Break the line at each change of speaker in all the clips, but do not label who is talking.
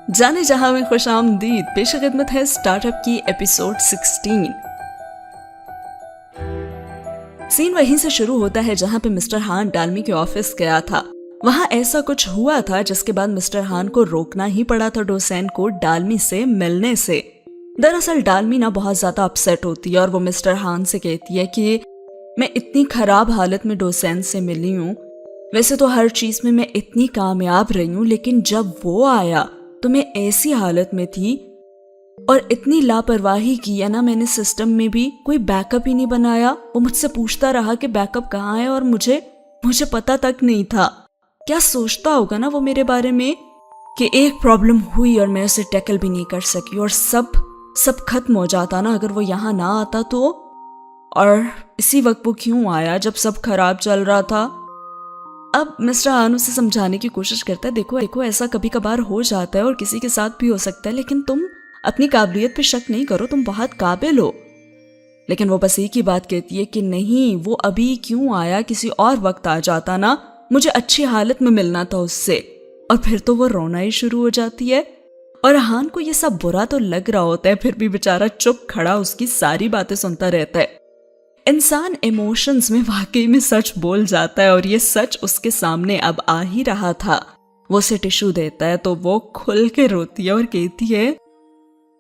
जाने जहां में खुशामदीद। पेश खिदमत है स्टार्टअप की एपिसोड 16। सीन वहीं से शुरू होता है जहां पे मिस्टर हान डालमी के ऑफिस गया था। वहां ऐसा कुछ हुआ था जिसके बाद मिस्टर हान को रोकना ही पड़ा था डोसेन को डालमी से मिलने से। दरअसल डालमी ना बहुत ज्यादा अपसेट होती है और वो मिस्टर हान से कहती है कि मैं इतनी खराब हालत में डोसेन से मिली हूँ। वैसे तो हर चीज में मैं इतनी कामयाब रही हूँ, लेकिन जब वो आया तो मैं ऐसी हालत में थी और इतनी लापरवाही की है ना मैंने, सिस्टम में भी कोई बैकअप ही नहीं बनाया। वो मुझसे पूछता रहा कि बैकअप कहाँ है और मुझे पता तक नहीं था। क्या सोचता होगा ना वो मेरे बारे में कि एक प्रॉब्लम हुई और मैं उसे टैकल भी नहीं कर सकी और सब खत्म हो जाता ना अगर वो यहाँ ना आता तो। और इसी वक्त वो क्यों आया जब सब खराब चल रहा था। अब मिस्टर हान उसे समझाने की कोशिश करता है, देखो ऐसा कभी कभार हो जाता है और किसी के साथ भी हो सकता है, लेकिन तुम अपनी काबिलियत पे शक नहीं करो, तुम बहुत काबिल हो। लेकिन वो बस एक ही बात कहती है कि नहीं, वो अभी क्यों आया, किसी और वक्त आ जाता ना, मुझे अच्छी हालत में मिलना था उससे। और फिर तो वो रोना ही शुरू हो जाती है और हान को ये सब बुरा तो लग रहा होता है, फिर भी बेचारा चुप खड़ा उसकी सारी बातें सुनता रहता है। इंसान इमोशंस में वाकई में सच बोल जाता है और ये सच उसके सामने अब आ ही रहा था। वो उसे टिश्यू देता है तो वो खुल के रोती है और कहती है,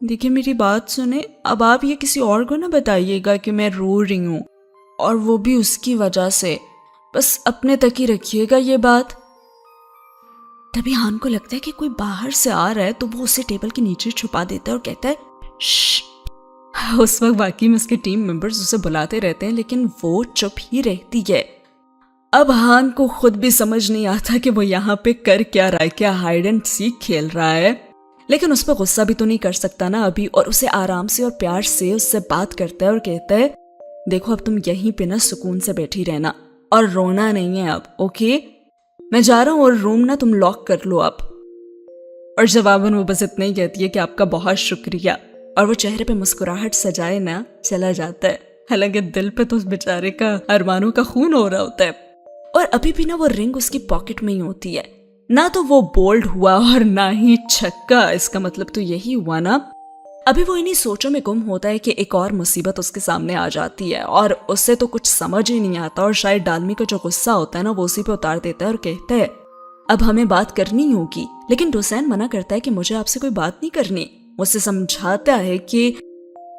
देखिए मेरी बात सुने, अब आप ये किसी और को ना बताइएगा कि मैं रो रही हूँ और वो भी उसकी वजह से। बस अपने तक ही रखिएगा ये बात। तभी हान को लगता है कि कोई बाहर से आ रहा है तो वो उसे टेबल के नीचे छुपा देता है और कहता है श्श। उस वक्त बाकी में उसके टीम मेंबर्स उसे बुलाते रहते हैं, लेकिन वो चुप ही रहती है। अब हान को खुद भी समझ नहीं आता कि वो यहाँ पे कर क्या रहा है, क्या हाइड एंड सीक खेल रहा है। लेकिन उस पर गुस्सा भी तो नहीं कर सकता ना अभी, और उसे आराम से और प्यार से उससे बात करता है और कहता है, देखो अब तुम यहीं पे ना सुकून से बैठी रहना और रोना नहीं है अब, ओके? मैं जा रहा हूँ और रूम ना तुम लॉक कर लो अब। और जवाबन वो बस इतना ही कहती है कि आपका बहुत शुक्रिया, और वो चेहरे पे मुस्कुराहट सजाए ना चला जाता है। हालांकि दिल पे तो उस बेचारे का अरमानों का खून हो रहा होता है। और अभी भी ना वो रिंग उसकी पॉकेट में ही होती है। ना तो वो बोल्ड हुआ और ना ही छक्का। इसका मतलब तो यही हुआ ना, अभी वो इन्हीं सोचों में गुम होता है कि एक और मुसीबत उसके सामने आ जाती है और उससे तो कुछ समझ ही नहीं आता। और शायद डालमी का जो गुस्सा होता है ना वो उसी पे उतार देता है और कहता है, अब हमें बात करनी होगी। लेकिन डोसेन मना करता है कि मुझे आपसे कोई बात नहीं करनी। उसे समझाता है कि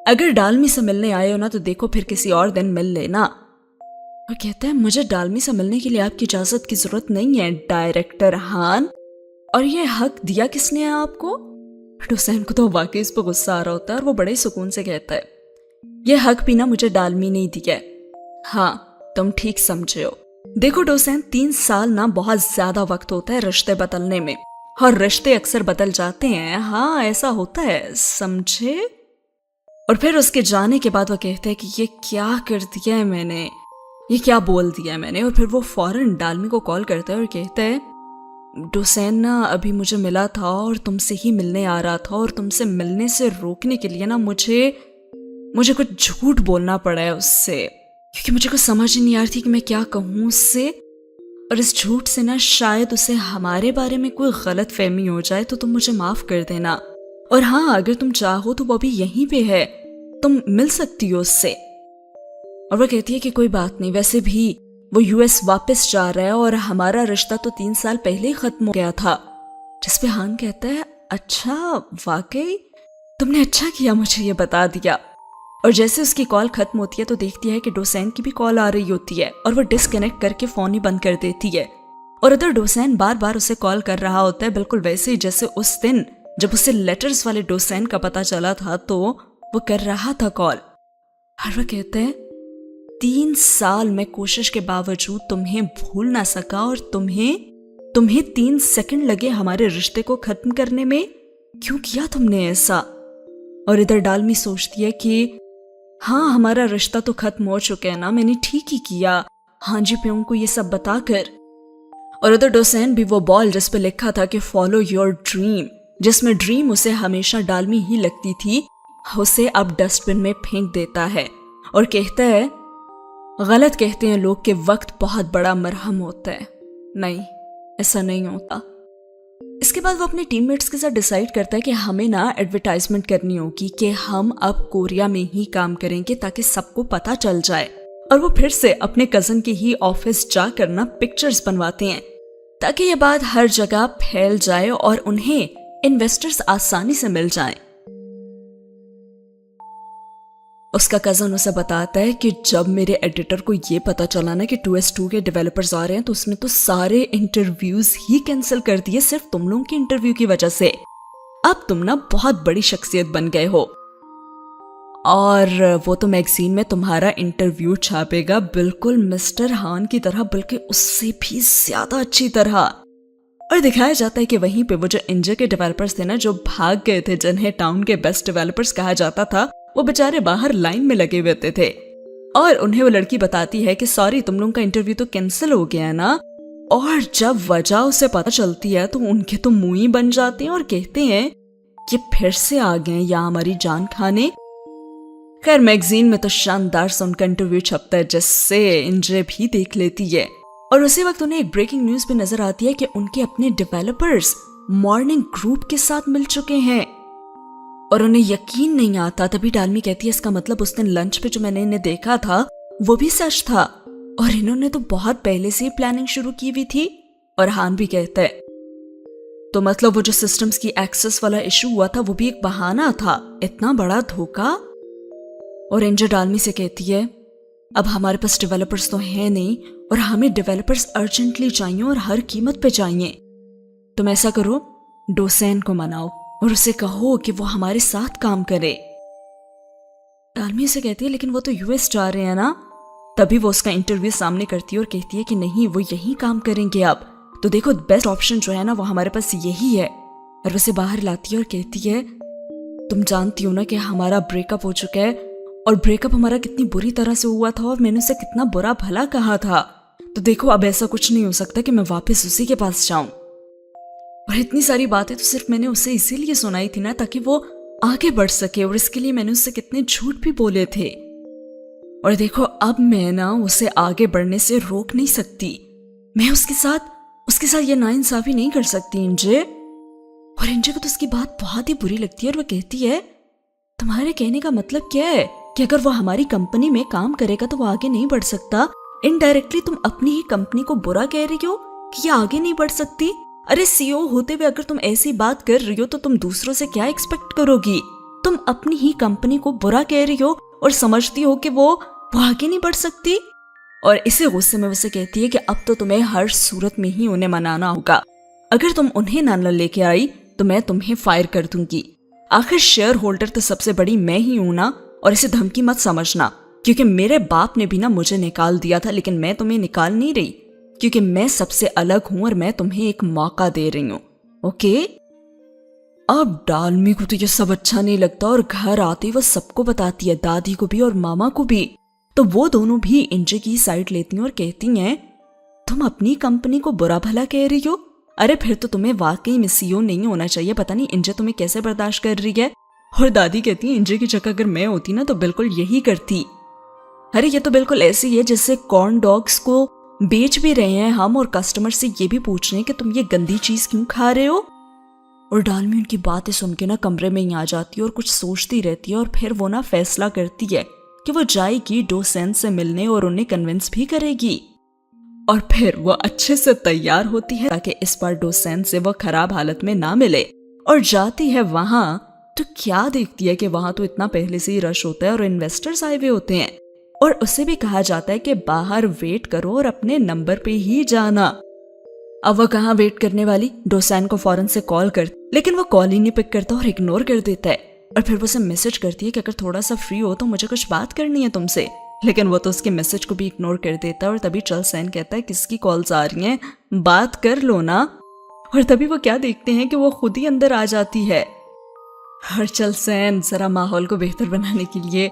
अगर डालमी से मिलने आए हो ना तो देखो फिर किसी और दिन मिल लेना। और कहता है, मुझे डालमी से मिलने के लिए आपकी इजाजत की जरूरत नहीं है डायरेक्टर हान। और ये हक दिया किसने है आपको? डोसेन को तो वाकई इस पर गुस्सा आ रहा होता है और वो बड़े सुकून से कहता है, ये हक भी ना मुझे डालमी नहीं दिया है। हाँ, तुम ठीक समझे हो। देखो डोसेन, 3 साल ना बहुत ज्यादा वक्त होता है रिश्ते बदलने में, और रिश्ते अक्सर बदल जाते हैं। हाँ, ऐसा होता है, समझे? और फिर उसके जाने के बाद वो कहता है कि ये क्या कर दिया है मैंने, ये क्या बोल दिया है मैंने। और फिर वो फौरन डालमी को कॉल करता है और कहता है, डोसेन ना अभी मुझे मिला था और तुमसे ही मिलने आ रहा था, और तुमसे मिलने से रोकने के लिए ना मुझे कुछ झूठ बोलना पड़ा है उससे, क्योंकि मुझे कुछ समझ ही नहीं आ रही थी कि मैं क्या कहूँ उससे। और इस झूठ से ना शायद उसे हमारे बारे में कोई गलत फहमी हो जाए, तो तुम मुझे माफ कर देना। और हाँ, अगर तुम चाहो तो वो अभी यहीं पे है, तुम मिल सकती हो उससे। और वो कहती है कि कोई बात नहीं, वैसे भी वो यूएस वापस जा रहा है और हमारा रिश्ता तो 3 साल पहले ही खत्म हो गया था। जिस पे हान कहता है, अच्छा वाकई, तुमने अच्छा किया मुझे ये बता दिया। और जैसे उसकी कॉल खत्म होती है तो देखती है कि डोसेन की भी कॉल आ रही होती है, और वो डिस्कनेक्ट करके फोन ही बंद कर देती है। और इधर डोसेन बार बार उसे कॉल कर रहा होता है, बिल्कुल वैसे ही जैसे उस दिन जब उसे लेटर्स वाले डोसेन का पता चला था तो वो कर रहा था कॉल। और वो कहते हैं, 3 साल में कोशिश के बावजूद तुम्हें भूल ना सका, और तुम्हें 3 सेकंड लगे हमारे रिश्ते को खत्म करने में। क्यों किया तुमने ऐसा? और इधर डालमी सोचती है कि हाँ, हमारा रिश्ता तो खत्म हो चुका है ना, मैंने ठीक ही किया हाँ जी प्योंग को ये सब बताकर। और इधर डोसेन भी वो बॉल जिस पे लिखा था कि फॉलो योर ड्रीम, जिसमें ड्रीम उसे हमेशा डालमी ही लगती थी, उसे अब डस्टबिन में फेंक देता है और कहता है, गलत कहते हैं लोग कि वक्त बहुत बड़ा मरहम होता है। नहीं, ऐसा नहीं होता। इसके बाद वो अपने टीममेट्स के साथ डिसाइड करता है कि हमें ना एडवर्टाइजमेंट करनी होगी कि हम अब कोरिया में ही काम करेंगे ताकि सबको पता चल जाए। और वो फिर से अपने कजन के ही ऑफिस जाकर ना पिक्चर्स बनवाते हैं ताकि ये बात हर जगह फैल जाए और उन्हें इन्वेस्टर्स आसानी से मिल जाएं। उसका कजन उसे बताता है कि जब मेरे एडिटर को ये पता चला ना कि 2S2 के डेवलपर्स आ रहे हैं तो उसने तो सारे इंटरव्यूज ही कैंसिल कर दिए सिर्फ तुम लोगों के इंटरव्यू की वजह से। अब तुम ना बहुत बड़ी शख्सियत बन गए हो और वो तो मैगजीन में तुम्हारा इंटरव्यू छापेगा बिल्कुल मिस्टर हान की तरह, बल्कि उससे भी ज्यादा अच्छी तरह। और दिखाया जाता है कि वहीं पे वो जो इंडिया के डेवलपर्स थे ना, जो भाग गए थे, जिन्हें टाउन के बेस्ट डेवलपर्स कहा जाता था, वो बेचारे बाहर लाइन में लगे हुए थे। और उन्हें वो लड़की बताती है कि सॉरी, तुम लोगों का इंटरव्यू तो कैंसिल हो गया है ना। और जब वजह उसे पता चलती है तो उनके तो मुंह ही बन जाते हैं और कहते हैं कि फिर से आ गए यहाँ हमारी जान खाने। खैर मैगजीन में तो शानदार सा उनका इंटरव्यू छपता है जिससे इंजे भी देख लेती है। और उसी वक्त उन्हें एक ब्रेकिंग न्यूज भी नजर आती है कि उनके अपने डेवलपर्स मॉर्निंग ग्रुप के साथ मिल चुके हैं और उन्हें यकीन नहीं आता। तभी डालमी कहती है इसका मतलब उस दिन लंच पे जो मैंने इन्हें देखा था वो भी सच था और इन्होंने तो बहुत पहले से ही प्लानिंग शुरू की हुई थी। और हान भी कहता है तो मतलब वो जो सिस्टम्स की एक्सेस वाला इशू हुआ था वो भी एक बहाना था, इतना बड़ा धोखा। और एंजल डालमी से कहती है अब हमारे पास डेवलपर्स तो है नहीं और हमें डेवलपर्स अर्जेंटली चाहिए और हर कीमत पे चाहिए। तुम ऐसा करो, डोसेन को मनाओ और उसे कहो कि वो हमारे साथ काम करे। डालमी से कहती है लेकिन वो तो यूएस जा रहे हैं ना। तभी वो उसका इंटरव्यू सामने करती है और कहती है कि नहीं, वो यही काम करेंगे अब। तो देखो बेस्ट ऑप्शन जो है ना वो हमारे पास यही है। और उसे बाहर लाती है और कहती है तुम जानती हो ना कि हमारा ब्रेकअप हो चुका है और ब्रेकअप हमारा कितनी बुरी तरह से हुआ था और मैंने उसे कितना बुरा भला कहा था। तो देखो अब ऐसा कुछ नहीं हो सकता कि मैं वापस उसी के पास जाऊं। और इतनी सारी बातें तो सिर्फ मैंने उसे इसीलिए सुनाई थी ना ताकि वो आगे बढ़ सके और इसके लिए मैंने उससे कितने झूठ भी बोले थे। और देखो अब मैं ना उसे आगे बढ़ने से रोक नहीं सकती। मैं उसके साथ ये नाइंसाफी नहीं कर सकती इंजे। और इंजे को तो उसकी बात बहुत ही बुरी लगती है और वो कहती है तुम्हारे कहने का मतलब क्या है कि अगर वो हमारी कंपनी में काम करेगा तो वो आगे नहीं बढ़ सकता। इनडायरेक्टली तुम अपनी ही कंपनी को बुरा कह रही हो कि ये आगे नहीं बढ़ सकती। अरे सीईओ होते हुए अगर तुम ऐसी बात कर रही हो तो तुम दूसरों से क्या एक्सपेक्ट करोगी। तुम अपनी ही कंपनी को बुरा कह रही हो और समझती हो कि वो आगे नहीं बढ़ सकती। और इसी गुस्से में उसे कहती है कि अब तो तुम्हें हर सूरत में ही उन्हें मनाना होगा। अगर तुम उन्हें ना लेके आई तो मैं तुम्हें फायर कर दूंगी। आखिर शेयर होल्डर तो सबसे बड़ी मैं ही हूं ना। और इसे धमकी मत समझना क्योंकि मेरे बाप ने भी ना मुझे निकाल दिया था, लेकिन मैं तुम्हें निकाल नहीं रही क्योंकि मैं सबसे अलग हूं और मैं तुम्हें एक मौका दे रही हूं। ओके। अब डालमी को तो ये सब अच्छा नहीं लगता और घर आते वो सबको बताती है, दादी को भी और मामा को भी। तो वो दोनों भी इंजे की साइड लेती हैं और कहती हैं तुम अपनी कंपनी को बुरा भला कह रही हो। अरे फिर तो तुम्हें वाकई में सीईओ नहीं होना चाहिए। पता नहीं इंजे तुम्हें कैसे बर्दाश्त कर रही है। और दादी कहती है इंजे की जगह अगर मैं होती ना तो बिल्कुल यही करती। अरे ये तो बिल्कुल ऐसी है जैसे कॉर्न डॉग्स को बेच भी रहे हैं हम और कस्टमर से ये भी पूछ रहे हैं कि तुम ये गंदी चीज क्यों खा रहे हो। और डालमी उनकी बातें सुन के ना कमरे में ही आ जाती है और कुछ सोचती रहती है और फिर वो ना फैसला करती है कि वो जाएगी डोसेन से मिलने और उन्हें कन्विंस भी करेगी। और फिर वो अच्छे से तैयार होती है ताकि इस बार डोसेन से वो खराब हालत में ना मिले। और जाती है वहां तो क्या देखती है कि वहां तो इतना पहले से ही रश होता है और इन्वेस्टर्स आए हुए होते हैं। और उसे भी कहा जाता है कि बाहर वेट करो और अपने नंबर पे ही जाना। अब वो कहाँ वेट करने वाली, डोसेन को फौरन से कॉल कर, लेकिन वो कॉल ही नहीं पिक करता और इग्नोर कर देता है। और फिर वो उसे मैसेज करती है कि अगर थोड़ा सा फ्री हो तो मुझे कुछ बात करनी है तुमसे, लेकिन वो तो उसके मैसेज को भी इग्नोर कर देता है। और तभी चल सैन कहता है किसकी कॉल्स आ रही हैं, बात कर लो ना। और तभी वो क्या देखते हैं कि वो खुद ही अंदर आ जाती है। और चल सैन जरा माहौल को बेहतर बनाने के लिए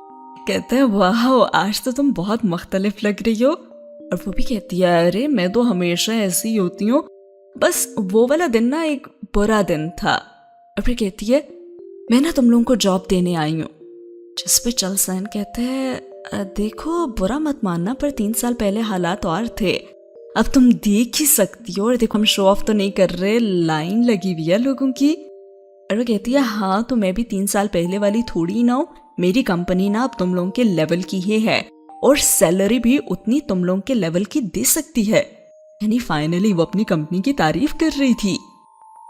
कहता है वाह आज तो तुम बहुत मुख्तलिफ लग रही हो। और वो भी कहती है अरे मैं तो हमेशा ऐसी ही होती हूँ, बस वो वाला दिन ना एक बुरा दिन था। और फिर कहती है मैं ना तुम लोगों को जॉब देने आई हूँ। जिस पे चल सैन कहते हैं देखो बुरा मत मानना पर 3 साल पहले हालात और थे। अब तुम देख ही सकती हो, और देखो हम शो ऑफ तो नहीं कर रहे, लाइन लगी हुई है लोगों की। और वो कहती है हाँ तो मैं भी 3 साल पहले वाली थोड़ी ना हूँ, मेरी कंपनी ना अब तुम लोगों के लेवल की ही है और सैलरी भी उतनी तुम लोगों के लेवल की दे सकती है। यानी फाइनली वो अपनी कंपनी की तारीफ कर रही थी।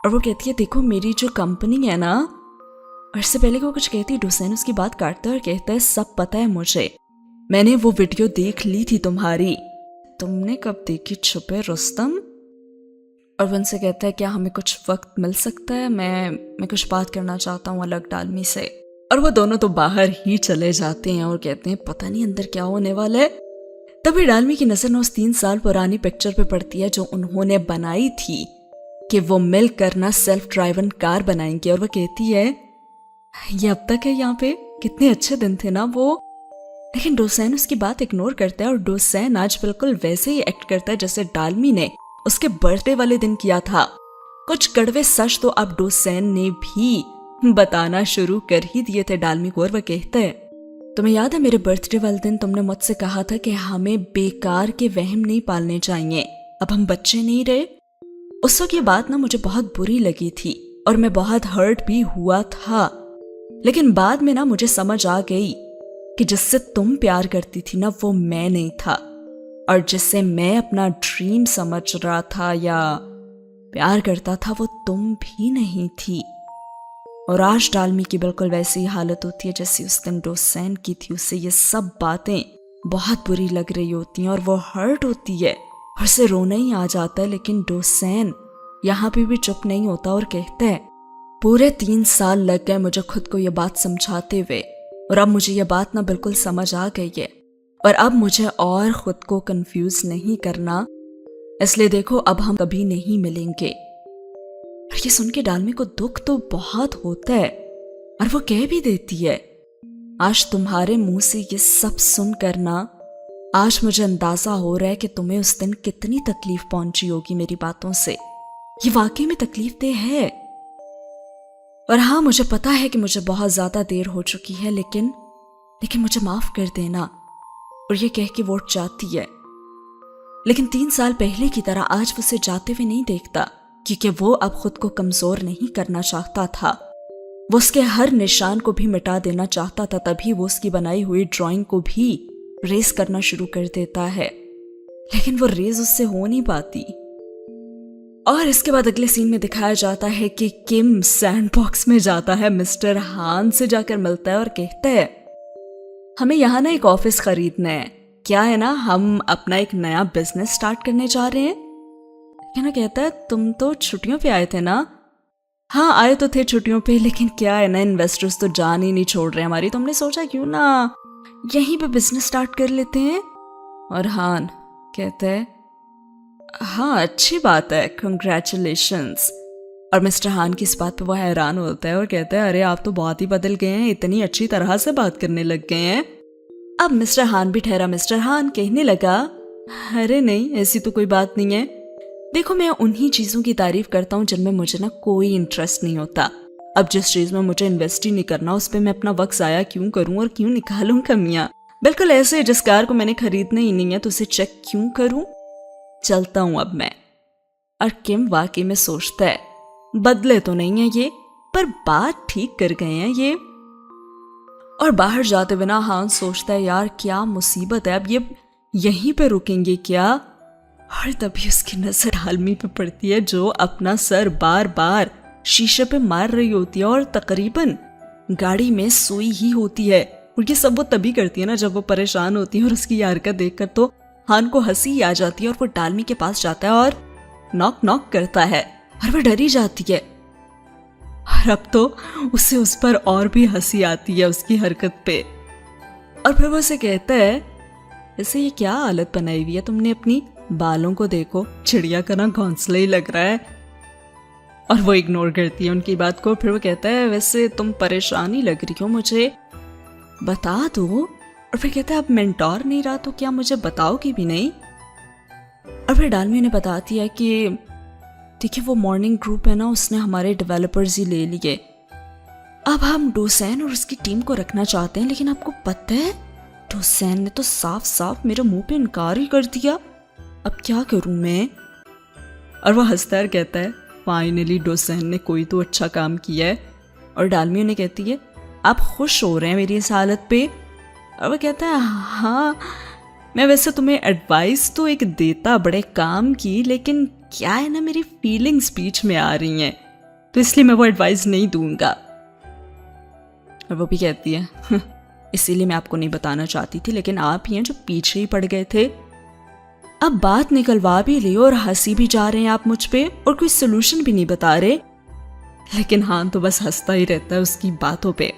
और वो कहती है देखो मेरी जो कंपनी है ना, और इससे पहले कि वो कुछ कहती डोसेन उसकी बात काटता है और कहता है सब पता है मुझे, मैंने वो वीडियो देख ली थी तुम्हारी। तुमने कब देखी छुपे रुस्तम? और वो उनसे कहता है क्या हमें कुछ वक्त मिल सकता है, मैं कुछ बात करना चाहता हूँ अलग डालमी से। और वो दोनों तो बाहर ही चले जाते हैं और कहते हैं पता नहीं अंदर क्या होने वाला है। तभी डालमी की नजर ना उस 3 साल पुरानी पिक्चर पे पड़ती है जो उन्होंने बनाई थी कि वो मिलकर ना सेल्फ ड्राइवन कार बनाएंगे। और वो कहती है ये अब तक है यहाँ पे, कितने अच्छे दिन थे ना वो। लेकिन डोसेन उसकी बात इग्नोर करता है और डोसेन आज बिल्कुल वैसे ही एक्ट करता है जैसे डालमी ने उसके बर्थडे वाले दिन किया था। कुछ कड़वे सच तो अब डोसेन ने भी बताना शुरू कर ही दिए थे डालमी को। और वह कहता है तुम्हें याद है मेरे बर्थडे वाले दिन तुमने मुझसे कहा था कि हमें बेकार के वहम नहीं पालने चाहिए, अब हम बच्चे नहीं रहे। उस वक्त ये बात ना मुझे बहुत बुरी लगी थी और मैं बहुत हर्ट भी हुआ था, लेकिन बाद में ना मुझे समझ आ गई कि जिससे तुम प्यार करती थी ना वो मैं नहीं था, और जिससे मैं अपना ड्रीम समझ रहा था या प्यार करता था वो तुम भी नहीं थी। और आज डालमी की बिल्कुल वैसी ही हालत होती है जैसी उस दिन डोसेन की थी। उसे ये सब बातें बहुत बुरी लग रही होती हैं और वो हर्ट होती है और उसे रोना ही आ जाता है। लेकिन डोसेन यहाँ पे भी चुप नहीं होता और कहता है पूरे 3 साल लग गए मुझे खुद को ये बात समझाते हुए, और अब मुझे ये बात ना बिल्कुल समझ आ गई है, और अब मुझे और खुद को कंफ्यूज नहीं करना, इसलिए देखो अब हम कभी नहीं मिलेंगे। और ये सुन के डालमी को दुख तो बहुत होता है और वो कह भी देती है आज तुम्हारे मुंह से ये सब सुन करना, आज मुझे अंदाजा हो रहा है कि तुम्हें उस दिन कितनी तकलीफ पहुंची होगी मेरी बातों से। ये वाकई में तकलीफ दे है, और हाँ मुझे पता है कि मुझे बहुत ज्यादा देर हो चुकी है, लेकिन मुझे माफ कर देना। और ये कह के वो उठ जाती है। लेकिन 3 साल पहले की तरह आज वो उसे जाते हुए नहीं देखता, क्योंकि वो अब खुद को कमजोर नहीं करना चाहता था। वो उसके हर निशान को भी मिटा देना चाहता था। तभी वो उसकी बनाई हुई ड्राइंग को भी रेस करना शुरू कर देता है, लेकिन वो रेस उससे हो नहीं पाती। और इसके बाद अगले सीन में दिखाया जाता है कि किम सैंडबॉक्स में जाता है, मिस्टर हान से जाकर मिलता है और कहता है हमें यहाँ ना एक ऑफिस खरीदना है, क्या है ना हम अपना एक नया बिजनेस स्टार्ट करने जा रहे हैं। क्या कहता है तुम तो छुट्टियों पे आए थे ना। हाँ आए तो थे छुट्टियों पे, लेकिन क्या है ना इन्वेस्टर्स तो जान ही नहीं छोड़ रहे हमारी, तो हमने सोचा क्यों ना यहीं पे बिजनेस स्टार्ट कर लेते हैं। और हान कहता है हाँ अच्छी बात है, कंग्रेचुलेशंस। और मिस्टर हान की इस बात पे वो हैरान होता है और कहता है अरे आप तो बहुत ही बदल गए हैं, इतनी अच्छी तरह से बात करने लग गए हैं। अब मिस्टर हान भी ठहरा। मिस्टर हान कहने लगा अरे नहीं ऐसी तो कोई बात नहीं है, देखो मैं उन्हीं चीजों की तारीफ करता हूँ जिनमें मुझे ना कोई इंटरेस्ट नहीं होता। अब जिस चीज में मुझे इन्वेस्ट ही नहीं करना उस पर मैं अपना वक्त जाया क्यों करूं और क्यों निकालूं कमियां। बिल्कुल ऐसे जिस कार को मैंने खरीदना ही नहीं है तो उसे चेक क्यों करूं, चलता हूं अब मैं। और किम वाकई में सोचता है बदले तो नहीं है ये, पर बात ठीक कर गए हैं ये। और बाहर जाते बिना हान सोचता है यार क्या मुसीबत है, अब ये यहीं पे रुकेंगे क्या। और तभी उसकी नजर डालमी पे पड़ती है जो अपना सर बार बार शीशे पे मार रही होती है और तकरीबन गाड़ी में सोई ही होती है। और ये सब वो तभी करती है ना जब वो परेशान होती है। और उसकी हरकत देखकर तो हान को हंसी ही आ जाती है और वो डालमी के पास जाता है और नॉक नॉक करता है और वो डरी जाती है। और अब तो उसे उस पर और भी हंसी आती है उसकी हरकत पे। और फिर वो उसे कहता है ऐसे ये क्या हालत बनाई हुई है तुमने अपनी, बालों को देखो चिड़िया का ना घोंसला ही लग रहा है। और वो इग्नोर करती है उनकी बात को। फिर वो कहता है वैसे तुम परेशानी लग रही हो, मुझे बता दो। और फिर कहता है अब मेंटोर नहीं रहा तो क्या मुझे बताओगी भी नहीं। और फिर डालमी ने बताती है कि देखिए वो मॉर्निंग ग्रुप है ना उसने हमारे डेवलपर्स ही ले लिए, अब हम डोसेन और उसकी टीम को रखना चाहते हैं, लेकिन आपको पता है डोसेन ने तो साफ साफ मेरे मुंह पे इनकार ही कर दिया। अब क्या करूं मैं? और वो हंसता है, कहता है फाइनली डोसेन ने कोई तो अच्छा काम किया है। और डालमी उन्हें कहती है आप खुश हो रहे हैं मेरी इस हालत पे? और वो कहता है हाँ, मैं वैसे तुम्हें एडवाइस तो एक देता बड़े काम की, लेकिन क्या है ना, मेरी फीलिंग्स बीच में आ रही हैं, तो इसलिए मैं वो एडवाइस नहीं दूंगा। और वो भी कहती है इसीलिए मैं आपको नहीं बताना चाहती थी, लेकिन आप ही हैं जो पीछे ही पड़ गए थे। अब बात निकलवा भी ली और हंसी भी जा रहे हैं आप मुझ पे, और कोई सोल्यूशन भी नहीं बता रहे। लेकिन हान तो बस हंसता ही रहता है उसकी बातों पे।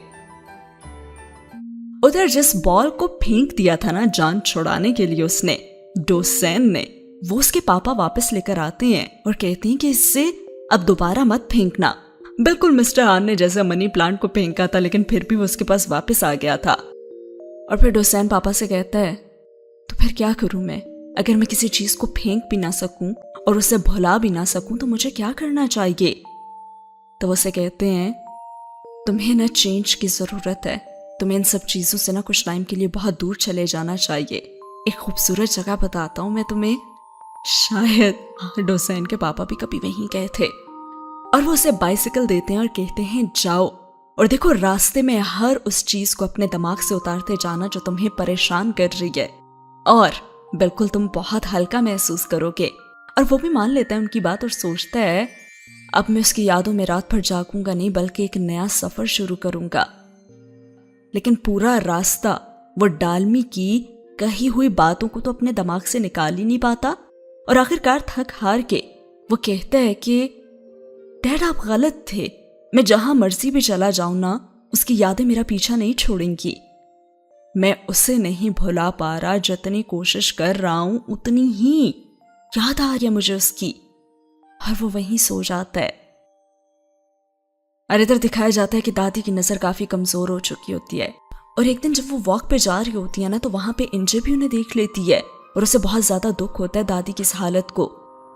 उधर जिस बॉल को फेंक दिया था ना जान छुड़ाने के लिए उसने, डोसेन ने, वो उसके पापा वापस लेकर आते हैं और कहते हैं कि इससे अब दोबारा मत फेंकना। बिल्कुल मिस्टर हान ने जैसे मनी प्लांट को फेंका था, लेकिन फिर भी वो उसके पास वापस आ गया था। और फिर डोसेन पापा से कहता है तो फिर क्या करूं मैं? अगर मैं किसी चीज को फेंक भी ना सकूं और उसे भुला भी ना सकूं तो मुझे क्या करना चाहिए? तो वो उसे कहते हैं तुम्हें ना चेंज की जरूरत है, तुम्हें इन सब चीजों से ना कुछ टाइम के लिए बहुत दूर चले जाना चाहिए। एक खूबसूरत जगह बताता हूं मैं तुम्हें, शायद डोसेन के पापा भी कभी वहीं गए थे। और वो उसे बाइसिकल देते हैं और कहते हैं जाओ और देखो रास्ते में हर उस चीज को अपने दिमाग से उतारते जाना जो तुम्हें परेशान कर रही है, और बिल्कुल तुम बहुत हल्का महसूस करोगे। और वो भी मान लेता है उनकी बात और सोचता है अब मैं उसकी यादों में रात भर जागूंगा नहीं, बल्कि एक नया सफर शुरू करूंगा। लेकिन पूरा रास्ता वो डालमी की कही हुई बातों को तो अपने दिमाग से निकाल ही नहीं पाता, और आखिरकार थक हार के वो कहता है कि डैड आप गलत थे, मैं जहां मर्जी भी चला जाऊं ना, उसकी यादें मेरा पीछा नहीं छोड़ेंगी। मैं उसे नहीं भुला पा रहा, जितनी कोशिश कर रहा हूं उतनी ही याद आ रही है मुझे उसकी। और वो वहीं सो जाता है। और इधर दिखाया जाता है कि दादी की नजर काफी कमजोर हो चुकी होती है, और एक दिन जब वो वॉक पे जा रही होती है ना, तो वहां पे इंजे भी उन्हें देख लेती है और उसे बहुत ज्यादा दुख होता है दादी की इस हालत को।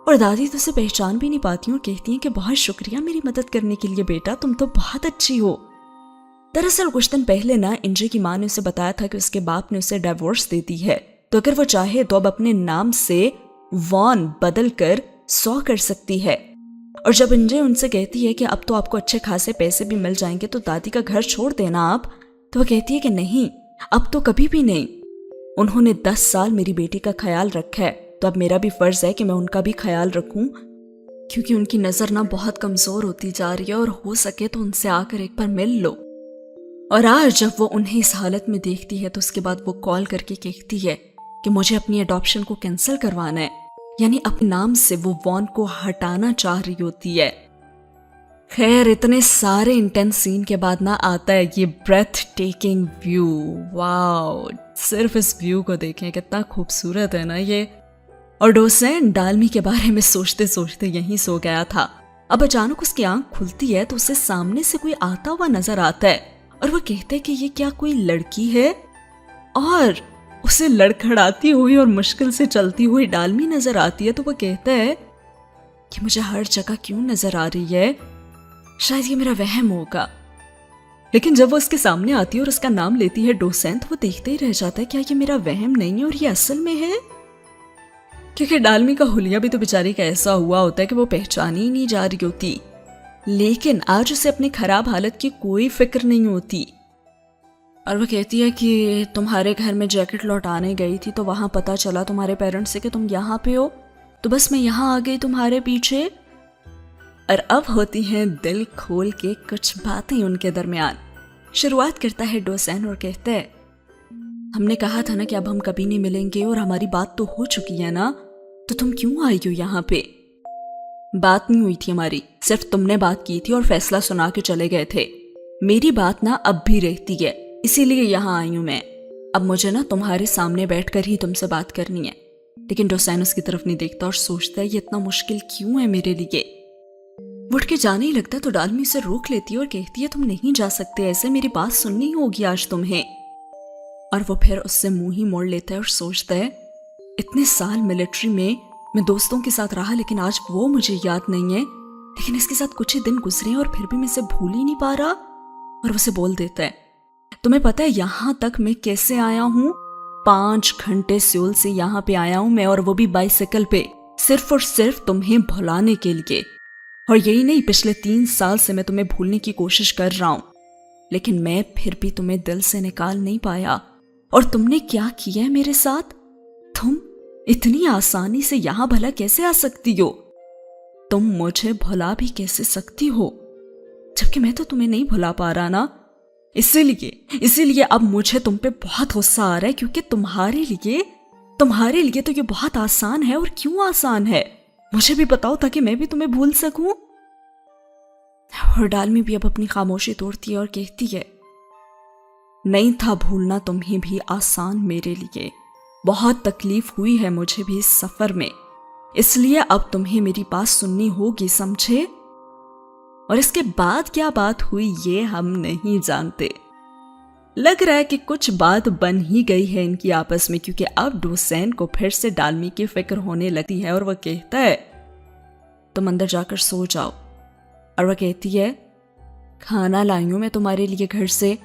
और दादी तो उसे पहचान भी नहीं पाती और कहती है कि बहुत शुक्रिया मेरी मदद करने के लिए बेटा, तुम तो बहुत अच्छी हो। दरअसल कुछ दिन पहले ना इंजे की माँ ने उसे बताया था कि उसके बाप ने उसे डिवोर्स दे दी है, तो अगर वो चाहे तो अब अपने नाम से वॉन बदल कर 100 कर सकती है। और जब इंजे उनसे कहती है कि अब तो आपको अच्छे खासे पैसे भी मिल जाएंगे, तो दादी का घर छोड़ देना आप, तो वो कहती है कि नहीं, अब तो कभी भी नहीं। उन्होंने 10 साल मेरी बेटी का ख्याल रखा है, तो अब मेरा भी फर्ज है कि मैं उनका भी ख्याल रखूं, क्योंकि उनकी नजर ना बहुत कमजोर होती जा रही है, और हो सके तो उनसे आकर एक बार मिल लो। और आज जब वो उन्हें इस हालत में देखती है तो उसके बाद वो कॉल करके कहती है कि मुझे अपनी अडॉप्शन को कैंसिल करवाना है, यानी अपने नाम से वो वॉन को हटाना चाह रही होती है। खैर इतने सारे इंटेंस सीन के बाद ना आता है ये ब्रेथ टेकिंग व्यू। वाओ, सिर्फ इस व्यू को देखें, कितना खूबसूरत है ना ये। और डोसेन डालमी के बारे में सोचते सोचते यहीं सो गया था। अब अचानक उसकी आंख खुलती है तो उसे सामने से कोई आता हुआ नजर आता है, और वो कहते हैं कि ये क्या कोई लड़की है, और उसे लड़खड़ाती हुई और मुश्किल से चलती हुई डालमी नजर आती है। तो वो कहता है कि मुझे हर जगह क्यों नजर आ रही है, शायद ये मेरा वहम होगा। लेकिन जब वो उसके सामने आती है और उसका नाम लेती है डोसेन, तो वो देखते ही रह जाता है क्या ये मेरा वहम नहीं है और ये असल में है। क्योंकि डालमी का हुलिया भी तो बेचारी का ऐसा हुआ होता है कि वो पहचानी ही नहीं जा रही होती, लेकिन आज उसे अपनी खराब हालत की कोई फिक्र नहीं होती। और वो कहती है कि तुम्हारे घर में जैकेट लौटाने गई थी, तो वहां पता चला तुम्हारे पेरेंट्स से कि तुम यहाँ पे हो, तो बस मैं यहाँ आ गई तुम्हारे पीछे। और अब होती हैं दिल खोल के कुछ बातें उनके दरमियान। शुरुआत करता है डोसेन और कहता है हमने कहा था ना कि अब हम कभी नहीं मिलेंगे, और हमारी बात तो हो चुकी है ना, तो तुम क्यों आई हो यहाँ पे? बात नहीं हुई थी हमारी, सिर्फ तुमने बात की थी और फैसला सुना के चले गए थे। मेरी बात ना अब भी रहती है, इसीलिए यहाँ आई हूं मैं। अब मुझे ना तुम्हारे सामने बैठकर ही तुमसे बात करनी है। लेकिन डोसेन उसकी तरफ नहीं देखता और सोचता है ये इतना मुश्किल क्यों है मेरे लिए। उठ के जाने ही लगता है तो डालमी उसे रोक लेती है और कहती है तुम नहीं जा सकते ऐसे, मेरी बात सुननी होगी आज तुम्हें। और वो फिर उससे मुंह ही मोड़ लेता है और सोचता है इतने साल मिलिट्री में मैं दोस्तों के साथ रहा, लेकिन आज वो मुझे याद नहीं है, लेकिन इसके साथ कुछ ही दिन गुजरे और फिर भी मैं इसे भूल ही नहीं पा रहा। और उसे बोल देता है तुम्हें पता है यहां तक मैं कैसे आया हूं? 5 घंटे सियोल से यहाँ पे आया हूं मैं, और वो भी बाइसिकल पे, सिर्फ और सिर्फ तुम्हें भुलाने के लिए। और यही नहीं, पिछले 3 साल से मैं तुम्हें भूलने की कोशिश कर रहा हूं, लेकिन मैं फिर भी तुम्हें दिल से निकाल नहीं पाया। और तुमने क्या किया है मेरे साथ? तुम इतनी आसानी से यहां भला कैसे आ सकती हो? तुम मुझे भुला भी कैसे सकती हो, जबकि मैं तो तुम्हें नहीं भुला पा रहा ना। इसीलिए अब मुझे तुम पे बहुत गुस्सा आ रहा है, क्योंकि तुम्हारे लिए तो ये बहुत आसान है। और क्यों आसान है मुझे भी बताओ, ताकि मैं भी तुम्हें भूल सकूं। और डालमी भी अब अपनी खामोशी तोड़ती है और कहती है, नहीं था भूलना तुम्हें भी आसान मेरे लिए। बहुत तकलीफ हुई है मुझे भी इस सफर में, इसलिए अब तुम्हें मेरी बात सुननी होगी, समझे? और इसके बाद क्या बात हुई ये हम नहीं जानते। लग रहा है कि कुछ बात बन ही गई है इनकी आपस में, क्योंकि अब डोसेन को फिर से डालमी की फिक्र होने लगती है और वह कहता है, तुम अंदर जाकर सो जाओ। और वह कहती है, खाना लाई हूं मैं तुम्हारे लिए घर से,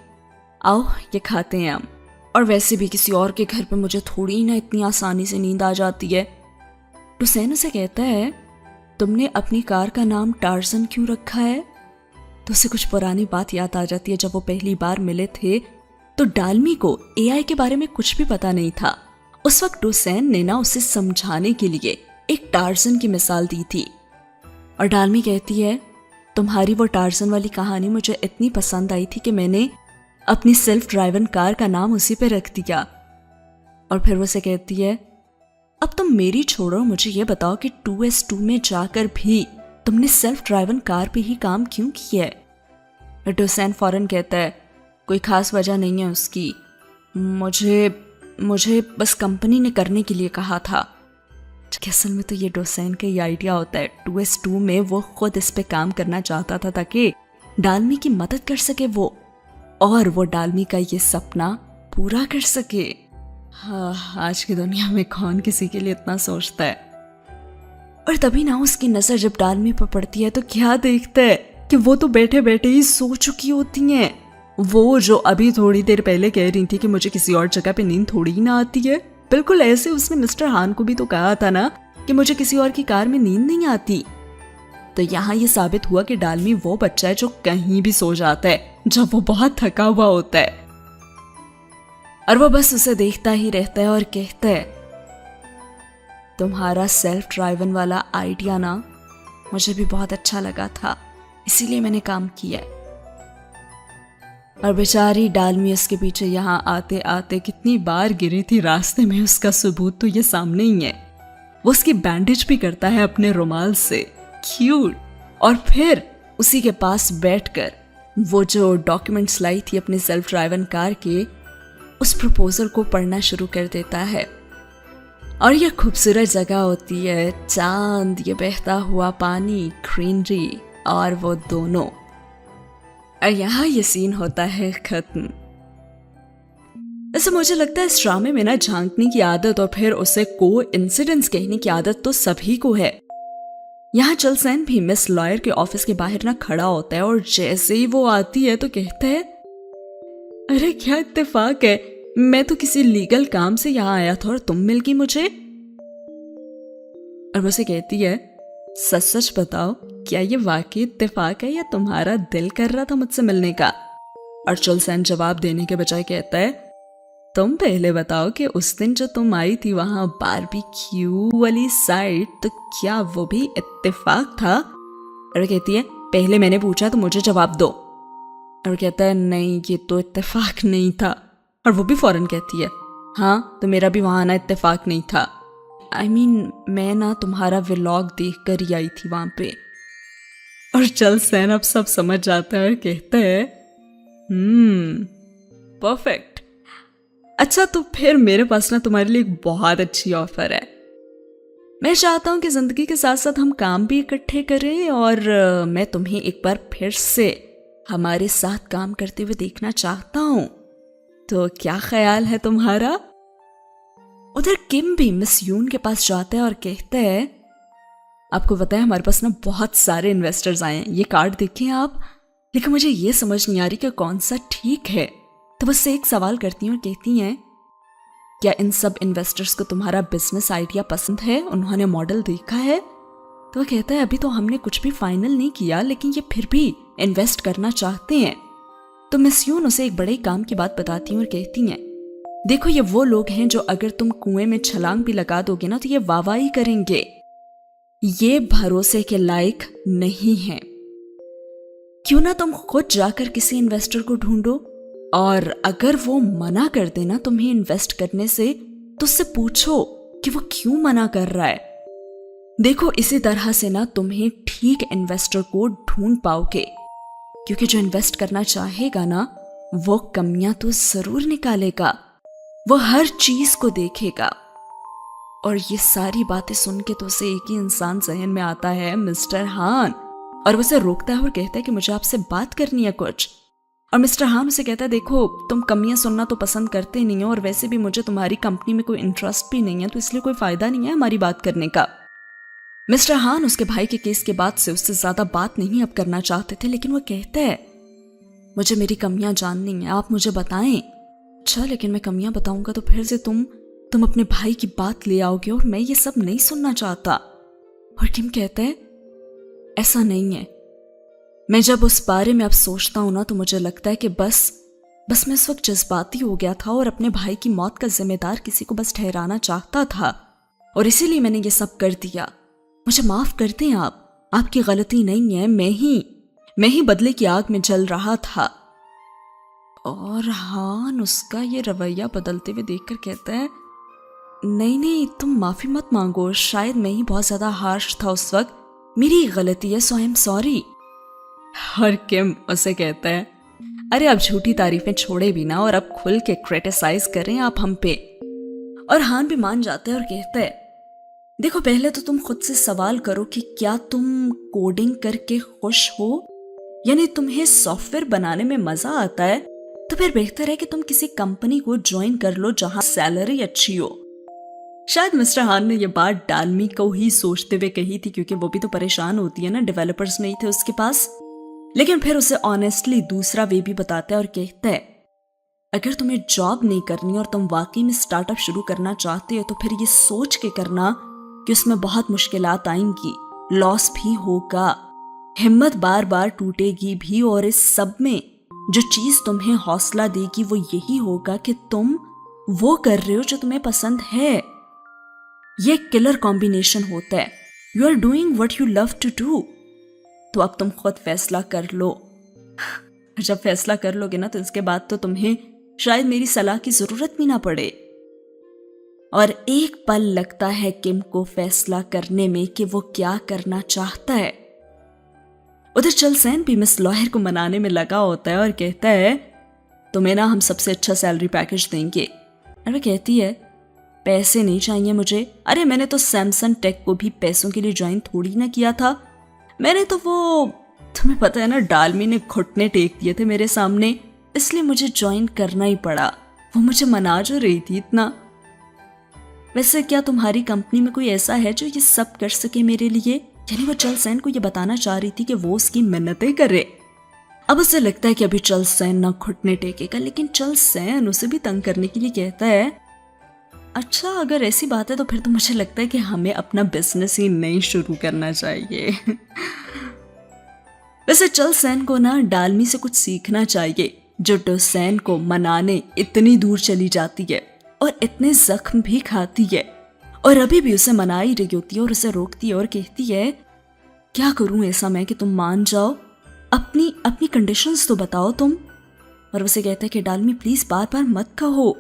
आओ ये खाते हैं हम। और वैसे भी किसी और के घर पे मुझे थोड़ी ना इतनी आसानी से नींद आ जाती है। डोसेन उसे कहता है, तुमने अपनी कार का नाम टार्जन क्यों रखा है? तो उसे कुछ पुरानी बात याद आ जाती है। जब वो पहली बार मिले थे तो डालमी को एआई के बारे में कुछ भी पता नहीं था। उस वक्त डोसेन ने ना उसे समझाने के लिए एक टार्जन की मिसाल दी थी। और डालमी कहती है, तुम्हारी वो टार्जन वाली कहानी मुझे इतनी पसंद आई थी कि मैंने अपनी सेल्फ ड्राइवन कार का नाम उसी पे रख दिया। और फिर वो उसे कहती है, अब तुम मेरी छोड़ो, मुझे ये बताओ कि 2S2 में जाकर भी तुमने सेल्फ ड्राइवन कार पे ही काम क्यों किया है? डोसेन फौरन कहता है, कोई खास वजह नहीं है उसकी, मुझे बस कंपनी ने करने के लिए कहा था। असल में तो ये डोसेन का ही आइडिया होता है। 2S2 में वो खुद इस पे काम करना चाहता था ताकि डालमी की मदद कर सके वो, और वो डालमी का ये सपना पूरा कर सके। हाँ, आज की दुनिया में कौन किसी के लिए इतना सोचता है। और तभी ना उसकी नजर जब डालमी पर पड़ती है तो क्या देखता है कि वो तो बैठे बैठे ही सो चुकी होती हैं। वो जो अभी थोड़ी देर पहले कह रही थी कि मुझे किसी और जगह पे नींद थोड़ी ही ना आती है, बिल्कुल ऐसे उसने मिस्टर हान को भी तो कहा था ना कि मुझे किसी और की कार में नींद नहीं आती। तो यहाँ ये साबित हुआ कि डालमी वो बच्चा है जो कहीं भी सो जाता है जब वो बहुत थका हुआ होता है। और वो बस उसे देखता ही रहता है और कहता है, तुम्हारा सेल्फ ड्राइवन वाला आइडिया ना मुझे भी बहुत अच्छा लगा था, इसीलिए मैंने काम किया। और बेचारी डालमी उसके पीछे यहाँ आते आते कितनी बार गिरी थी रास्ते में, उसका सबूत तो ये सामने ही है। वो उसकी बैंडेज भी करता है अपने रुमाल से, क्यूट। और फिर उसी के पास बैठकर वो जो डॉक्यूमेंट्स लाई थी अपनी सेल्फ ड्राइवन कार के, उस प्रपोजल को पढ़ना शुरू कर देता है। और ये खूबसूरत जगह होती है, चांद, ये बहता हुआ पानी, ग्रीनरी और वो दोनों। और यहाँ ये सीन होता है खत्म। ऐसा मुझे लगता है इस ड्रामे में ना झांकने की आदत और फिर उसे कोइंसिडेंस कहने की आदत तो सभी को है। यहाँ चलसेन भी मिस लॉयर के ऑफिस के बाहर ना खड़ा होता है और जैसे ही वो आती है तो कहता है, अरे क्या इत्तेफाक है, मैं तो किसी लीगल काम से यहाँ आया था और तुम मिल गई मुझे। और वो उसे कहती है, सच सच बताओ, क्या ये वाकई इत्तेफाक है या तुम्हारा दिल कर रहा था मुझसे मिलने का? और चलसेन जवाब देने के बजाय कहता है, तुम पहले बताओ कि उस दिन जो तुम आई थी वहां बारबेक्यू वाली साइड, तो क्या वो भी इत्तेफाक था? और कहती है, पहले मैंने पूछा तो मुझे जवाब दो। और कहता है, नहीं ये तो इत्तेफाक नहीं था। और वो भी फौरन कहती है, हाँ तो मेरा भी वहां आना इत्तेफाक नहीं था। I mean, मैं ना तुम्हारा व्लॉग देख कर ही आई थी वहां पे। और चलसेन अब सब समझ जाता है और कहता है, परफेक्ट। अच्छा तो फिर मेरे पास ना तुम्हारे लिए एक बहुत अच्छी ऑफर है। मैं चाहता हूं कि जिंदगी के साथ साथ हम काम भी इकट्ठे करें, और मैं तुम्हें एक बार फिर से हमारे साथ काम करते हुए देखना चाहता हूं। तो क्या ख्याल है तुम्हारा? उधर किम भी मिस यून के पास जाता है और कहता है, आपको पता है हमारे पास ना बहुत सारे इन्वेस्टर्स आए हैं, ये कार्ड देखें आप, लेकिन मुझे ये समझ नहीं आ रही कि कौन सा ठीक है। तो उससे एक सवाल करती हैं और कहती हैं, क्या इन सब इन्वेस्टर्स को तुम्हारा बिजनेस आइडिया पसंद है, उन्होंने मॉडल देखा है? तो वो कहता है अभी तो हमने कुछ भी फाइनल नहीं किया, लेकिन ये फिर भी इन्वेस्ट करना चाहते हैं। तो मिस यून उसे एक बड़े काम की बात बताती हैं और कहती हैं देखो ये वो लोग हैं जो अगर तुम कुएं में छलांग भी लगा दोगे ना तो ये वाहवाही करेंगे, ये भरोसे के लायक नहीं है। क्यों ना तुम खुद जाकर किसी इन्वेस्टर को ढूंढो, और अगर वो मना कर देना तुम्हें इन्वेस्ट करने से तो उससे पूछो कि वो क्यों मना कर रहा है। देखो इसी तरह से ना तुम्हें ठीक इन्वेस्टर को ढूंढ पाओगे, क्योंकि जो इन्वेस्ट करना चाहेगा ना वो कमियां तो जरूर निकालेगा, वो हर चीज को देखेगा। और ये सारी बातें सुन के तो उसे एक ही इंसान जहन में आता है, मिस्टर हान। और वो उसे रोकता है और कहता है कि मुझे आपसे बात करनी है कुछ। और मिस्टर हान उसे कहता है देखो तुम कमियां सुनना तो पसंद करते नहीं हो, और वैसे भी मुझे तुम्हारी कंपनी में कोई इंटरेस्ट भी नहीं है, तो इसलिए कोई फायदा नहीं है हमारी बात करने का। मिस्टर हान उसके भाई के केस के बाद से उससे ज्यादा बात नहीं अब करना चाहते थे, लेकिन वो कहते हैं मुझे मेरी कमियां जाननी है, आप मुझे बताएं। अच्छा लेकिन मैं कमियां बताऊंगा तो फिर से तुम अपने भाई की बात ले आओगे, और मैं ये सब नहीं सुनना चाहता। और किम कहते हैं ऐसा नहीं है, मैं जब उस बारे में अब सोचता हूं ना तो मुझे लगता है कि बस मैं उस वक्त जज्बाती हो गया था और अपने भाई की मौत का जिम्मेदार किसी को बस ठहराना चाहता था, और इसीलिए मैंने ये सब कर दिया। मुझे माफ कर दें आप, आपकी गलती नहीं है, मैं ही बदले की आग में जल रहा था। और हान उसका ये रवैया बदलते हुए देखकर कहता है नहीं तुम माफी मत मांगो, शायद मैं ही बहुत ज्यादा हार्श था उस वक्त, मेरी गलती है, सो आई एम सॉरी। और किम उसे कहता है अरे अब झूठी तारीफें छोड़े भी ना और अब खुल के क्रिटिसाइज करें आप हम पे। और हान भी मान जाता है और कहता है देखो पहले तो तुम खुद से सवाल करो कि क्या तुम कोडिंग करके खुश हो, यानी तुम्हें सॉफ्टवेयर बनाने में मजा आता है, तो फिर बेहतर है कि तुम किसी कंपनी को ज्वाइन कर लो जहां सैलरी अच्छी हो। शायद मिस्टर हान ने यह बात डालमी को ही सोचते हुए कही थी, क्योंकि वो भी तो परेशान होती है ना, डेवलपर्स नहीं थे उसके पास। लेकिन फिर उसे ऑनेस्टली दूसरा वे भी बताता है और कहता है अगर तुम्हें जॉब नहीं करनी और तुम वाकई में स्टार्टअप शुरू करना चाहते हो तो फिर ये सोच के करना कि उसमें बहुत मुश्किलात आएंगी, लॉस भी होगा, हिम्मत बार बार टूटेगी भी, और इस सब में जो चीज तुम्हें हौसला देगी वो यही होगा कि तुम वो कर रहे हो जो तुम्हें पसंद है। ये किलर कॉम्बिनेशन होता है, you are doing what you love to do. तो अब तुम खुद फैसला कर लो। जब फैसला कर लोगे ना तो इसके बाद तो तुम्हें शायद मेरी सलाह की जरूरत भी ना पड़े। और एक पल लगता है किम को फैसला करने में कि वो क्या करना चाहता है। उधर चलसेन भी मिस लॉयर को मनाने में लगा होता है और कहता है तुम्हें ना हम सबसे अच्छा सैलरी पैकेज देंगे। और वो कहती है पैसे नहीं चाहिए मुझे, अरे मैंने तो सैमसंग टेक को भी पैसों के लिए ज्वाइन थोड़ी ना किया था, मैंने तो वो तुम्हें पता है ना डालमी ने घुटने टेक दिए थे मेरे सामने, इसलिए मुझे ज्वाइन करना ही पड़ा, वो मुझे मना जो रही थी इतना। वैसे क्या तुम्हारी कंपनी में कोई ऐसा है जो ये सब कर सके मेरे लिए? यानी वो चलसेन को ये बताना चाह रही थी कि वो उसकी मिन्नतें करे। अब उसे लगता है कि अभी चलसेन ना घुटने टेकेगा, लेकिन चलसेन उसे भी तंग करने के लिए कहता है अच्छा अगर ऐसी बात है तो फिर तो मुझे लगता है कि हमें अपना बिजनेस ही नहीं शुरू करना चाहिए। वैसे चलसेन को ना डालमी से कुछ सीखना चाहिए, जो डोसेन को मनाने इतनी दूर चली जाती है और इतने जख्म भी खाती है, और अभी भी उसे मना ही रही होती है और उसे रोकती है और कहती है क्या करूं ऐसा मैं कि तुम मान जाओ, अपनी कंडीशंस तो बताओ तुम। और उसे कहता है कि डालमी प्लीज बार बार मत कहो।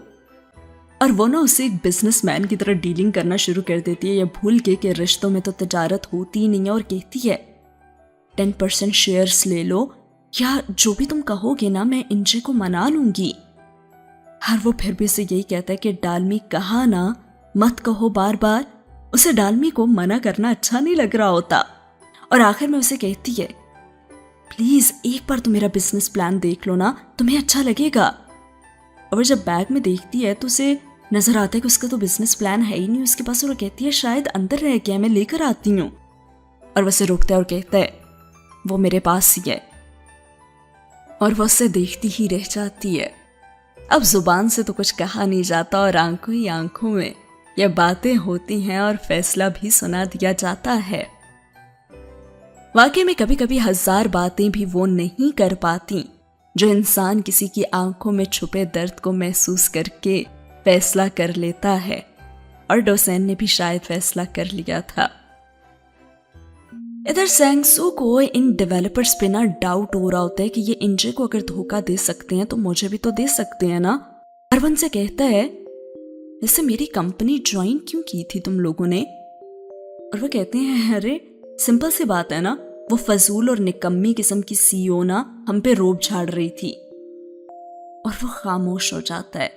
और वो ना उसे एक बिजनेसमैन की तरह डीलिंग करना शुरू कर देती है, ये भूल के कि रिश्तों में तो तजारत होती ही नहीं है, और कहती है 10% शेयर्स ले लो, या जो भी तुम कहोगे ना मैं इंजे को मना लूंगी। और वो फिर भी उसे यही कहता है कि डालमी कहा ना मत कहो बार बार। उसे डालमी को मना करना अच्छा नहीं लग रहा होता, और आखिर में उसे कहती है प्लीज एक बार तो मेरा बिजनेस प्लान देख लो ना, तुम्हें अच्छा लगेगा। और जब बैग में देखती है तो उसे नजर आता है कि उसका तो बिजनेस प्लान है ही नहीं उसके पास, और कहती है शायद अंदर रह गया, मैं लेकर आती हूँ। और वह उसे रोकता है और कहता है वो मेरे पास ही है। और वह उसे देखती ही रह जाती है। अब जुबान से तो कुछ कहा नहीं जाता और आंखों ही आंखों में ये बातें होती हैं और फैसला भी सुना दिया जाता है। वाकई में कभी कभी 1000 बातें भी वो नहीं कर पाती जो इंसान किसी की आंखों में छुपे दर्द को महसूस करके फैसला कर लेता है, और डोसेन ने भी शायद फैसला कर लिया था। इधर सैंगसू को इन डेवलपर्स पे ना डाउट हो रहा होता है कि ये इंजे को अगर धोखा दे सकते हैं तो मुझे भी तो दे सकते हैं ना। अरवन से कहता है, जैसे मेरी कंपनी ज्वाइन क्यों की थी तुम लोगों ने? और वो कहते हैं, अरे सिंपल सी बात है ना, वो फजूल और निकम्मी किस्म की सीईओ ना हम पे रोब झाड़ रही थी। और वो खामोश हो जाता है।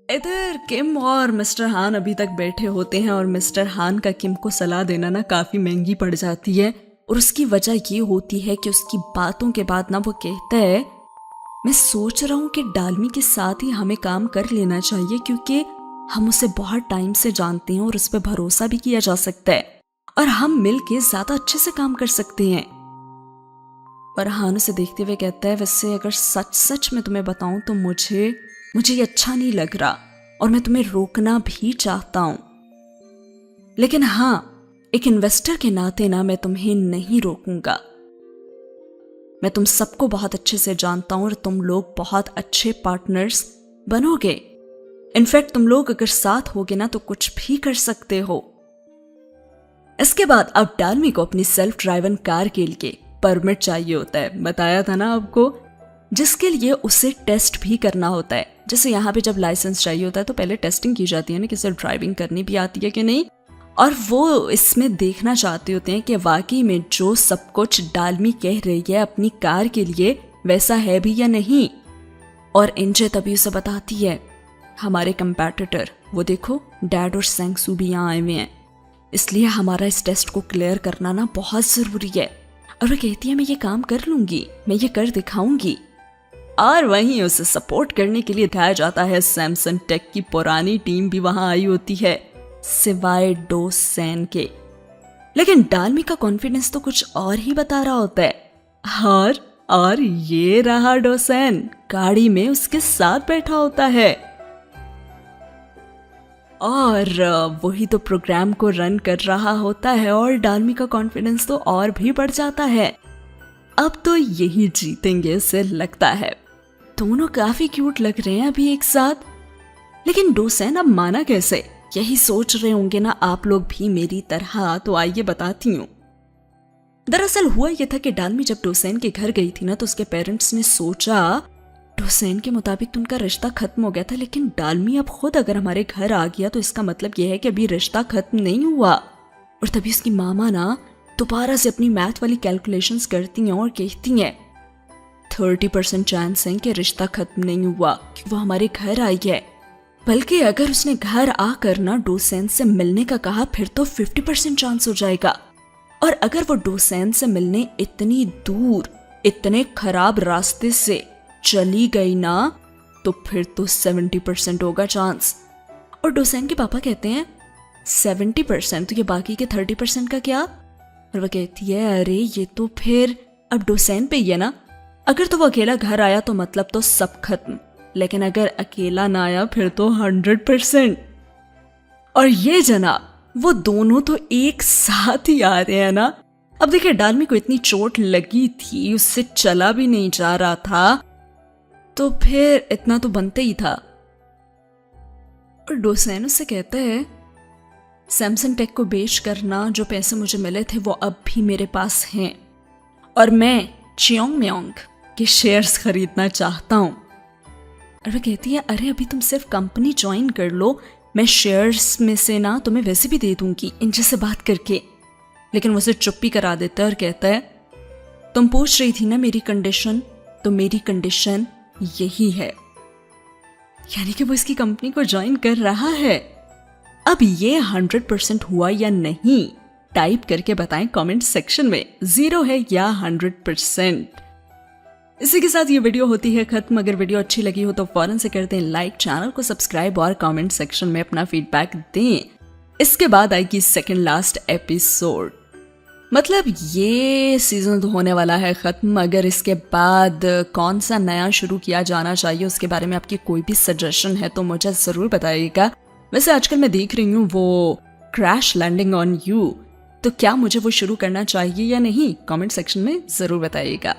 इधर किम और मिस्टर हान अभी तक बैठे होते हैं और मिस्टर हान का किम को सलाह देना ना काफी महंगी पड़ जाती है, और उसकी वजह ये होती है कि उसकी बातों के बाद ना वो कहता है, मैं सोच रहा हूँ कि डालमी के साथ ही हमें काम कर लेना चाहिए, क्योंकि हम उसे बहुत टाइम से जानते हैं और उस पर भरोसा भी किया जा सकता है और हम मिलके ज्यादा अच्छे से काम कर सकते हैं। और हान उसे देखते हुए कहता है, वैसे अगर सच सच में तुम्हें बताऊं तो मुझे ये अच्छा नहीं लग रहा और मैं तुम्हें रोकना भी चाहता हूं, लेकिन हाँ, एक इन्वेस्टर के नाते ना मैं तुम्हें नहीं रोकूंगा। मैं तुम सबको बहुत अच्छे से जानता हूं और तुम लोग बहुत अच्छे पार्टनर्स बनोगे। इनफैक्ट तुम लोग अगर साथ होगे ना तो कुछ भी कर सकते हो। इसके बाद अब डालमी को अपनी सेल्फ ड्राइवन कार के लिए परमिट चाहिए होता है, बताया था ना आपको, जिसके लिए उसे टेस्ट भी करना होता है। जैसे यहाँ पे जब लाइसेंस चाहिए होता है तो पहले टेस्टिंग की जाती है ना कि इसे ड्राइविंग करनी भी आती है कि नहीं, और वो इसमें देखना चाहते होते हैं कि वाकई में जो सब कुछ डालमी कह रही है अपनी कार के लिए वैसा है भी या नहीं। और इंजे तभी उसे बताती है, हमारे कंपैटिटर वो देखो डैड और सैंगसू भी यहाँ आए हुए हैं, इसलिए हमारा इस टेस्ट को क्लियर करना ना बहुत जरूरी है। और वो कहती है, मैं ये काम कर लूंगी, मैं ये कर दिखाऊंगी। और वहीं उसे सपोर्ट करने के लिए दिखाया जाता है सैमसंग टेक की पुरानी टीम भी वहां आई होती है, सिवाय डोसेन के। लेकिन डालमी का कॉन्फिडेंस तो कुछ और ही बता रहा होता है। और ये रहा डोसेन गाड़ी में उसके साथ बैठा होता है, और वही तो प्रोग्राम को रन कर रहा होता है, और डालमी का कॉन्फिडेंस तो और भी बढ़ जाता है। अब तो यही जीतेंगे उसे लगता है। दोनों काफी क्यूट लग रहे हैं अभी एक साथ, लेकिन डोसेन अब माना कैसे? यही सोच रहे होंगे ना आप लोग भी मेरी तरह, तो आइए बताती हूँ। दरअसल हुआ यह था कि डालमी जब डोसेन के घर गई थी ना तो उसके पेरेंट्स ने सोचा, डोसेन के मुताबिक तो उनका रिश्ता खत्म हो गया था, लेकिन डालमी अब खुद अगर हमारे घर आ गया तो इसका मतलब यह है कि अभी रिश्ता खत्म नहीं हुआ। और तभी उसकी मामा ना दोबारा से अपनी मैथ वाली कैलकुलेशंस करती हैं और कहती हैं 30% चांस है कि रिश्ता खत्म नहीं हुआ, कि वो हमारे घर आई है। बल्कि अगर उसने घर आकर ना डोसेन से मिलने का कहा फिर तो 50% चांस हो जाएगा। और अगर वो डोसेन से मिलने इतनी दूर इतने खराब रास्ते से चली गई ना तो फिर तो 70% होगा चांस। और डोसेन के पापा कहते हैं 70%, तो ये बाकी के 30% का क्या? और वो कहती है, अरे ये तो फिर अब डोसेन पे ही है ना, अगर तो वो अकेला घर आया तो मतलब तो सब खत्म, लेकिन अगर अकेला ना आया फिर तो 100%। और ये जनाब वो दोनों तो एक साथ ही आ रहे हैं ना। अब देखिए डालमी को इतनी चोट लगी थी, उससे चला भी नहीं जा रहा था, तो फिर इतना तो बनते ही था। और डोसेन उससे कहता है, सैमसंग टेक को बेच करना जो पैसे मुझे मिले थे वो अब भी मेरे पास हैं, और मैं चियोंग म्योंग के शेयर्स खरीदना चाहता हूं। और वो कहती है, अरे अभी तुम सिर्फ कंपनी ज्वाइन कर लो, मैं शेयर्स में से ना तुम्हें वैसे भी दे दूंगी इंजे से बात करके। लेकिन वो उसे चुप्पी करा देता है और कहता है, तुम पूछ रही थी ना मेरी कंडीशन, तो मेरी कंडीशन यही है। यानी कि वो इसकी कंपनी को ज्वाइन कर रहा है। अब ये 100% हुआ या नहीं टाइप करके बताएं कमेंट सेक्शन में, 0 है या 100%। इसी के साथ ये वीडियो होती है खत्म। अगर वीडियो अच्छी लगी हो तो फौरन से कर दें लाइक, चैनल को सब्सक्राइब और कमेंट सेक्शन में अपना फीडबैक दें। इसके बाद आएगी सेकंड लास्ट एपिसोड। मतलब ये सीजन तो होने वाला है खत्म। अगर इसके बाद कौन सा नया शुरू किया जाना चाहिए उसके बारे में आपकी कोई भी सजेशन है तो मुझे जरूर बताइएगा। वैसे आजकल मैं देख रही हूँ वो क्रैश लैंडिंग ऑन यू, तो क्या मुझे वो शुरू करना चाहिए या नहीं, कमेंट सेक्शन में जरूर बताइएगा।